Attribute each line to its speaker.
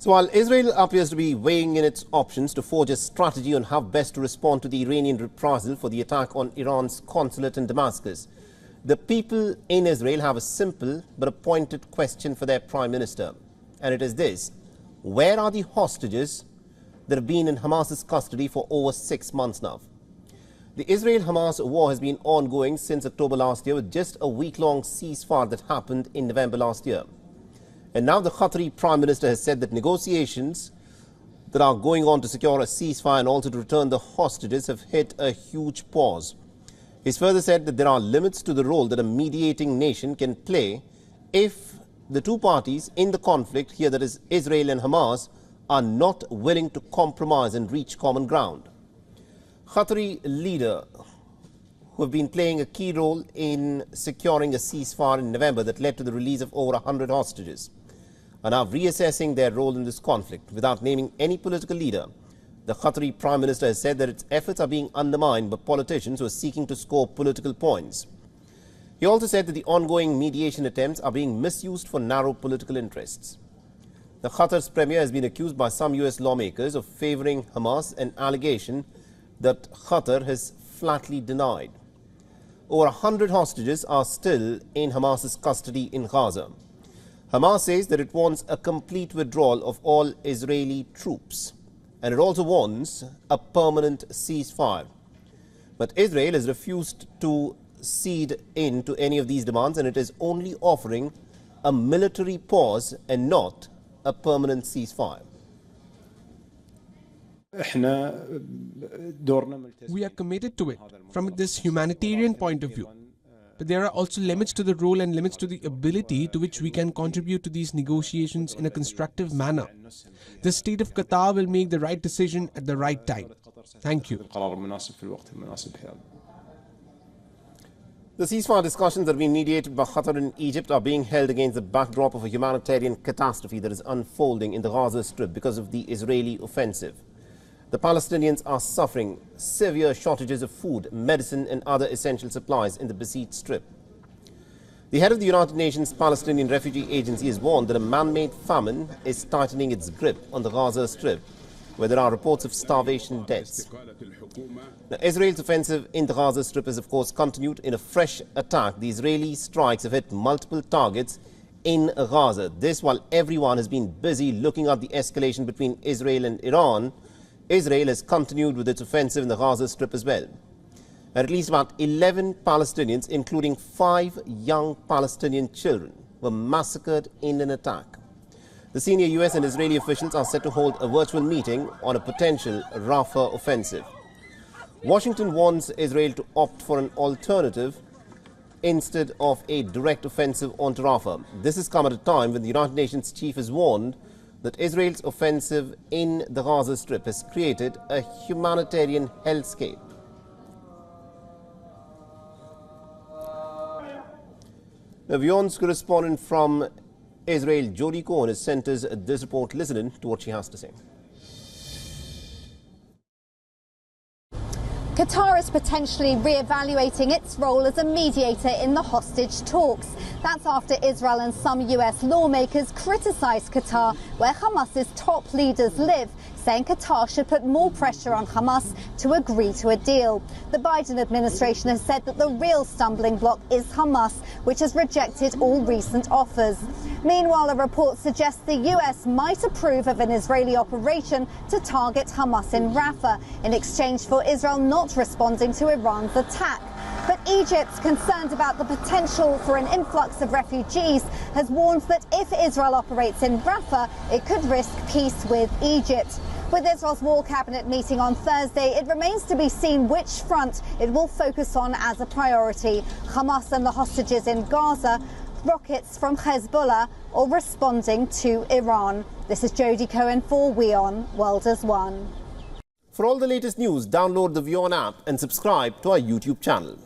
Speaker 1: So while Israel appears to be weighing in its options to forge a strategy on how best to respond to the Iranian reprisal for the attack on Iran's consulate in Damascus, the people in Israel have a simple but a pointed question for their Prime Minister. And it is this: where are the hostages that have been in Hamas's custody for over 6 months now? The Israel-Hamas war has been ongoing since October last year, with just a week-long ceasefire that happened in November last year. And now the Qatari Prime Minister has said that negotiations that are going on to secure a ceasefire and also to return the hostages have hit a huge pause. He's further said that there are limits to the role that a mediating nation can play if the two parties in the conflict, here that is Israel and Hamas, are not willing to compromise and reach common ground. Qatari leader who have been playing a key role in securing a ceasefire in November that led to the release of over 100 hostages are now reassessing their role in this conflict. Without naming any political leader, the Qatari Prime Minister has said that its efforts are being undermined by politicians who are seeking to score political points. He also said that the ongoing mediation attempts are being misused for narrow political interests. The Qatar's premier has been accused by some US lawmakers of favoring Hamas, an allegation that Qatar has flatly denied. Over 100 hostages are still in Hamas's custody in Gaza. Hamas says that it wants a complete withdrawal of all Israeli troops, and it also wants a permanent ceasefire. But Israel has refused to cede in to any of these demands, and it is only offering a military pause and not a permanent ceasefire.
Speaker 2: We are committed to it from this humanitarian point of view. But there are also limits to the role and limits to the ability to which we can contribute to these negotiations in a constructive manner. The state of Qatar will make the right decision at the right time. Thank you.
Speaker 1: The ceasefire discussions that have been mediated by Qatar and Egypt are being held against the backdrop of a humanitarian catastrophe that is unfolding in the Gaza Strip because of the Israeli offensive. The Palestinians are suffering severe shortages of food, medicine and other essential supplies in the besieged strip. The head of the United Nations Palestinian Refugee Agency has warned that a man-made famine is tightening its grip on the Gaza Strip, where there are reports of starvation deaths. Now, Israel's offensive in the Gaza Strip has of course continued in a fresh attack. The Israeli strikes have hit multiple targets in Gaza. This while everyone has been busy looking at the escalation between Israel and Iran. Israel has continued with its offensive in the Gaza Strip as well. At least about 11 Palestinians, including 5 young Palestinian children, were massacred in an attack. The senior US and Israeli officials are set to hold a virtual meeting on a potential Rafah offensive. Washington wants Israel to opt for an alternative instead of a direct offensive onto Rafah. This has come at a time when the United Nations chief has warned that Israel's offensive in the Gaza Strip has created a humanitarian hellscape. Now, WION's correspondent from Israel, Jody Cohen, has sent us this report. Listen in to what she has to say.
Speaker 3: Qatar is potentially re-evaluating its role as a mediator in the hostage talks. That's after Israel and some US lawmakers criticised Qatar, where Hamas's top leaders live, saying Qatar should put more pressure on Hamas to agree to a deal. The Biden administration has said that the real stumbling block is Hamas, which has rejected all recent offers. Meanwhile, a report suggests the US might approve of an Israeli operation to target Hamas in Rafah in exchange for Israel not responding to Iran's attack. But Egypt, concerned about the potential for an influx of refugees, has warned that if Israel operates in Rafah, it could risk peace with Egypt. With Israel's war cabinet meeting on Thursday, it remains to be seen which front it will focus on as a priority: Hamas and the hostages in Gaza, rockets from Hezbollah, or responding to Iran. This is Jody Cohen for WION World as One.
Speaker 1: For all the latest news, download the WION app and subscribe to our YouTube channel.